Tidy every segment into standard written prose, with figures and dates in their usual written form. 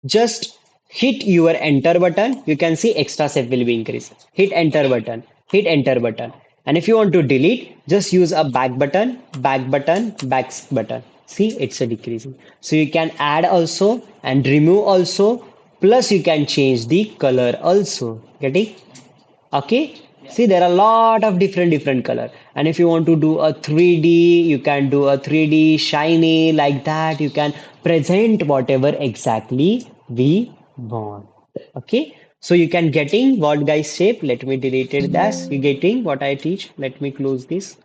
Just hit your enter button. You can see extra step will be increased. Hit enter button, hit enter button. And if you want to delete, just use a back button, back button. See, it's a decreasing. So you can add also and remove also, plus you can change the color also. Getting? Okay. See, there are a lot of different color. And if you want to do a 3D, you can do a 3D shiny like that. You can present whatever exactly we want. Okay. So you can getting what guys shape. Let me delete it. That's you getting what I teach. Let me close this.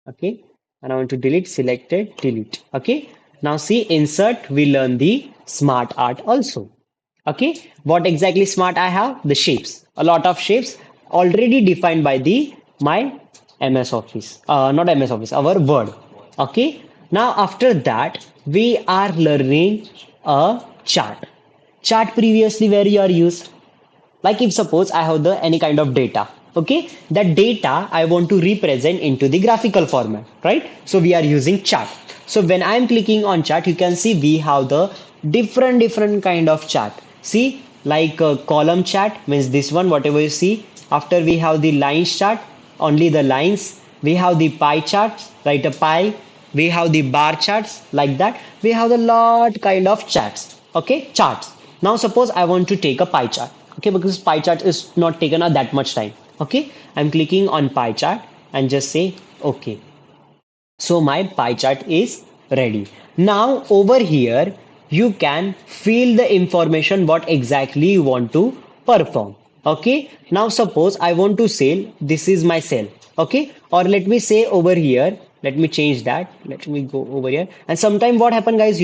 Okay. And I want to delete, selected, delete. Okay. Now see, insert, we learn the smart art also. Okay. What exactly smart I have? The shapes. A lot of shapes already defined by the my MS Office. Not MS Office, our Word. Okay. Now after that, we are learning a chart. Chart previously where you are used. Like if suppose I have the any kind of data, okay, that data I want to represent into the graphical format, right? So we are using chart. So when I am clicking on chart, you can see we have the different kind of chart. See, like column chart means this one, whatever you see. After we have the lines chart, only the lines. We have the pie charts, right? A pie. We have the bar charts like that. We have a lot kind of charts. Okay, charts. Now suppose I want to take a pie chart. Okay, because pie chart is not taken at that much time. Okay, I'm clicking on pie chart and just say okay. So my pie chart is ready. Now over here, you can fill the information what exactly you want to perform. Okay. Now suppose I want to sell. This is my sale. Okay. Or let me say over here. Let me change that. Let me go over here. And sometime what happen, guys?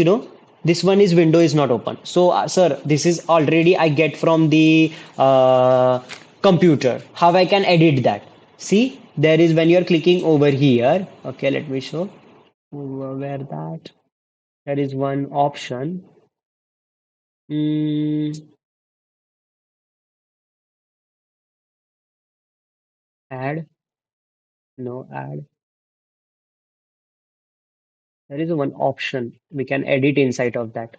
This one is window is not open. So sir, this is already I get from the computer. How I can edit that? See, there is when you're clicking over here. Okay, let me show where that. There is one option. Mm, add, no add. There is one option we can edit inside of that.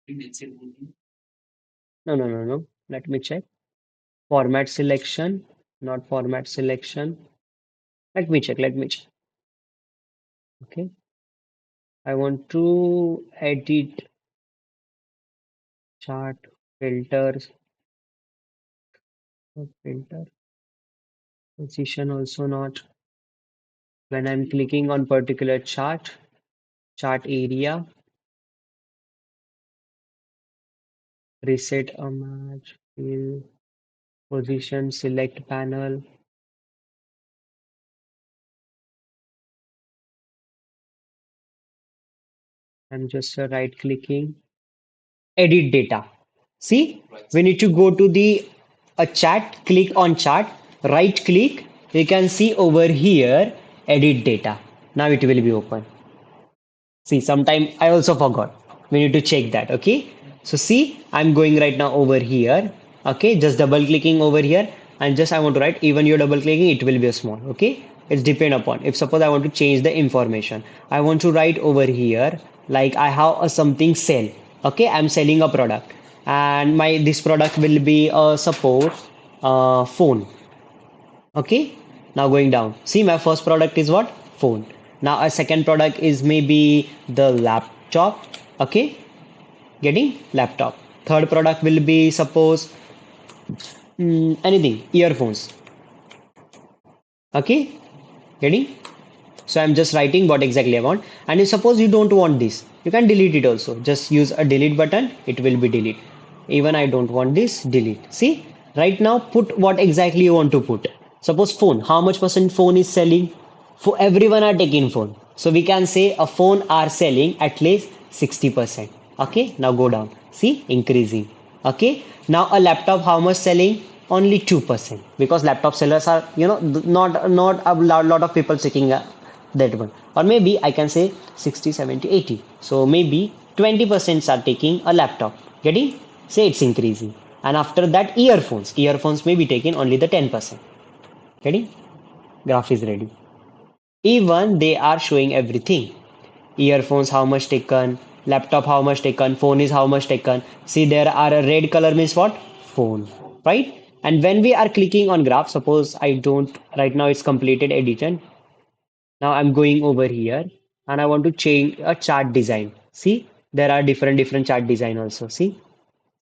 No, no, no, no. Let me check. Format selection, not format selection. Let me check. Let me check. Okay. I want to edit chart filters. Filter position also not. When I'm clicking on particular chart area, reset a match, fill, position, select panel. I'm just right clicking, edit data. See, we need to go to the a chat, click on chart, right click. You can see over here, edit data. Now it will be open. See, sometime I also forgot. We need to check that. Okay. So see, I'm going right now over here. Okay. Just double clicking over here and just I want to write, even you're double clicking, it will be a small. Okay. It's depend upon if suppose I want to change the information. I want to write over here like I have a something sell. Okay. I'm selling a product and my this product will be a suppose phone. Okay, now going down. See, my first product is what? Phone. Now, a second product is maybe the laptop. Okay, getting laptop. Third product will be suppose anything, earphones. Okay, getting. So I'm just writing what exactly I want. And if suppose you don't want this, you can delete it also. Just use a delete button. It will be delete. Even I don't want this, delete. See, right now put what exactly you want to put. Suppose phone. How much percent phone is selling? For everyone are taking phone. So we can say a phone are selling at least 60%. Okay, now go down. See, increasing. Okay, now a laptop how much selling? Only 2% because laptop sellers are not a lot of people checking that one. Or maybe I can say 60, 70, 80. So maybe 20% are taking a laptop. Getting? Say it's increasing. And after that, earphones. Earphones may be taking only the 10%. Getting? Graph is ready. Even they are showing everything. Earphones, how much taken? Laptop how much taken, phone is how much taken. See there are a red color means what? Phone, right? And when we are clicking on graph, suppose I don't, right now it's completed edited. Now I'm going over here and I want to change a chart design. See, there are different chart design also. See,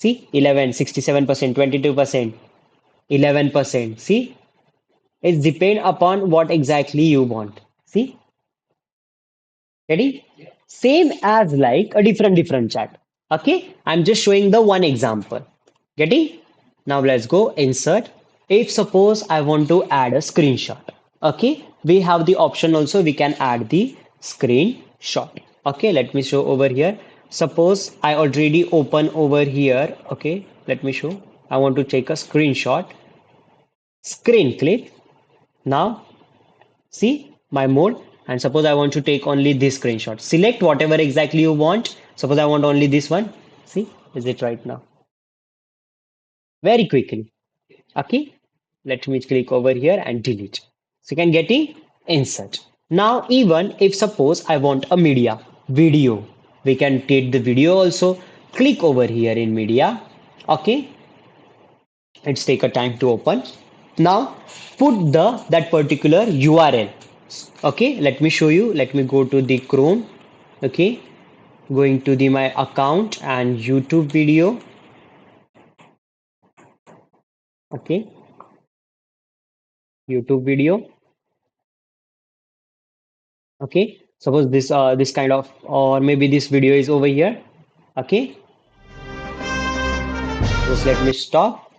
11, 67%, 22%, 11%. See, it depend upon what exactly you want. See, ready? Same as like a different chart. Okay, I'm just showing the one example. Getting? Now let's go insert. If suppose I want to add a screenshot. Okay, we have the option also we can add the screenshot. Okay, let me show over here. Suppose I already open over here. Okay, let me show. I want to take a screenshot. Screen click. Now see my mode, and suppose I want to take only this screenshot. Select whatever exactly you want. Suppose I want only this one. See, is it right now? Very quickly. Okay, let me click over here and delete. So you can get it insert. Now, even if suppose I want a media video, we can take the video also. Click over here in media. Okay, let's take a time to open. Now, put the that particular URL. Okay, let me show you. Let me go to the Chrome. Okay, going to the my account and YouTube video. Okay, YouTube video. Okay, suppose this kind of, or maybe this video is over here. Okay, just let me stop.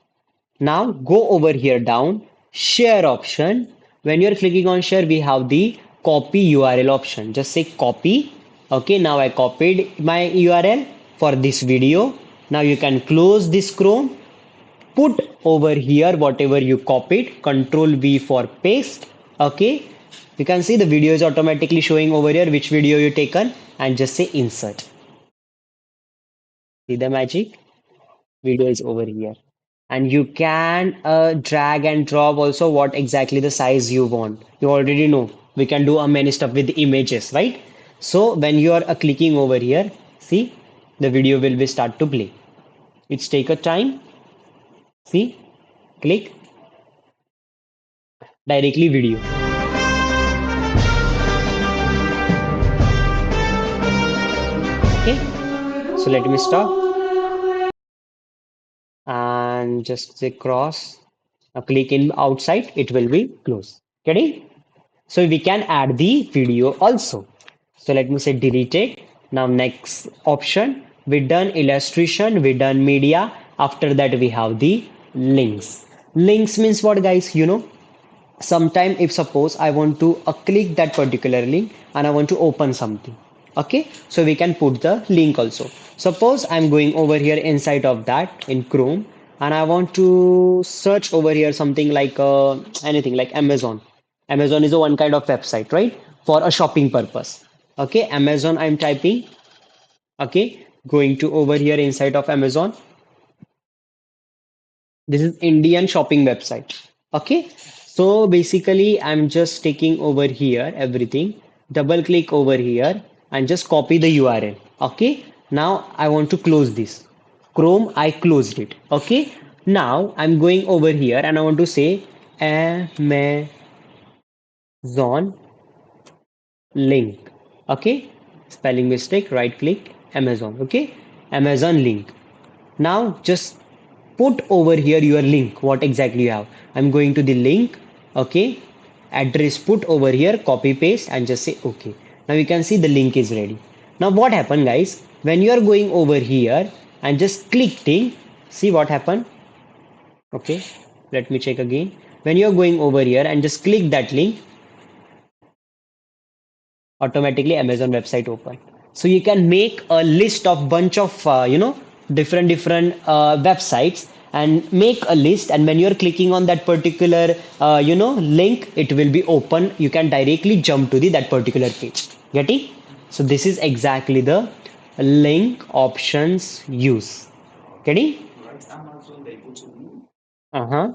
Now go over here down, share option. When you're clicking on share, we have the copy URL option. Just say copy. Okay, now I copied my URL for this video. Now you can close this Chrome, put over here whatever you copied, control V for paste. Okay, you can see the video is automatically showing over here which video you taken, and just say insert. See the magic? Video is over here. And you can drag and drop also what exactly the size you want. You already know we can do a many stuff with images, right? So when you are clicking over here, see the video will be start to play. It's take a time. See, click directly video. Okay, so let me stop and just say cross. Now click in outside, it will be close. Getting? So we can add the video also. So let me say delete it. Now next option, we done illustration, we done media. After that we have the links. Links means what guys? You know, sometime if suppose I want to click that particular link and I want to open something. Okay, so we can put the link also. Suppose I'm going over here inside of that in Chrome and I want to search over here something like anything like Amazon. Amazon is a one kind of website, right? For a shopping purpose. Okay, Amazon I'm typing. Okay, going to over here inside of Amazon. This is Indian shopping website. Okay. So basically, I'm just taking over here everything, double click over here and just copy the URL. Okay. Now I want to close this. Chrome, I closed it. Okay. Now I'm going over here and I want to say Amazon link. Okay. Spelling mistake, right click, Amazon. Okay. Amazon link. Now just put over here your link, what exactly you have. I'm going to the link. Okay, address put over here, copy paste and just say okay. Now you can see the link is ready. Now what happened guys, when you are going over here and just clicking, see what happened. Okay, let me check again. When you are going over here and just click that link, automatically Amazon website open. So you can make a list of bunch of different websites and make a list, and when you're clicking on that particular link, it will be open. You can directly jump to the that particular page. Get it? So this is exactly the link options use. Getting? Uh-huh.